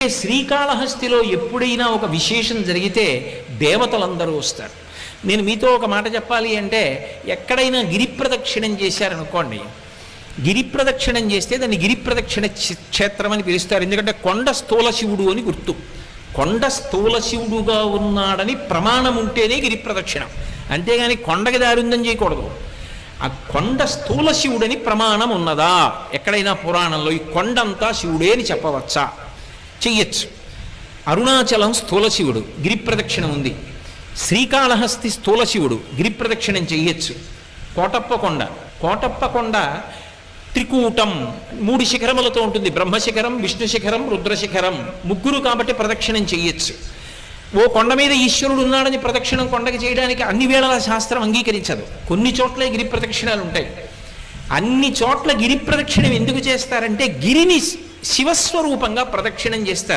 శ్రీకాళహస్తిలో ఎప్పుడైనా ఒక విశేషం జరిగితే దేవతలందరూ వస్తారు. నేను మీతో ఒక మాట చెప్పాలి అంటే, ఎక్కడైనా గిరి ప్రదక్షిణం చేశారనుకోండి, గిరి ప్రదక్షిణం చేస్తే దాన్ని గిరి ప్రదక్షిణ క్షేత్రం అని పిలుస్తారు. ఎందుకంటే కొండ స్థూల శివుడు అని గుర్తు. కొండ స్థూల శివుడుగా ఉన్నాడని ప్రమాణం ఉంటేనే గిరి ప్రదక్షిణం, అంతేగాని కొండకి దారి ఉందని చేయకూడదు. ఆ కొండ స్థూల శివుడని ప్రమాణం ఉన్నదా ఎక్కడైనా పురాణంలో? ఈ కొండంతా శివుడే అని చెప్పవచ్చా? చెయ్యొచ్చు. అరుణాచలం స్థూల శివుడు, గిరి ప్రదక్షిణం ఉంది. శ్రీకాళహస్తి స్థూల శివుడు, గిరి ప్రదక్షిణం చెయ్యొచ్చు. కోటప్పకొండ త్రికూటం 3 శిఖరములతో ఉంటుంది. బ్రహ్మశిఖరం, విష్ణు శిఖరం, రుద్రశిఖరం, ముగ్గురు కాబట్టి ప్రదక్షిణం చెయ్యొచ్చు. ఓ కొండ మీద ఈశ్వరుడు ఉన్నాడని ప్రదక్షిణం కొండకి చేయడానికి అన్ని వేళల శాస్త్రం అంగీకరించదు. కొన్ని చోట్లే గిరి ప్రదక్షిణాలు ఉంటాయి. అన్ని చోట్ల గిరి ప్రదక్షిణం ఎందుకు చేస్తారంటే గిరిని శివస్వరూపంగా ప్రదక్షిణం చేస్తారు.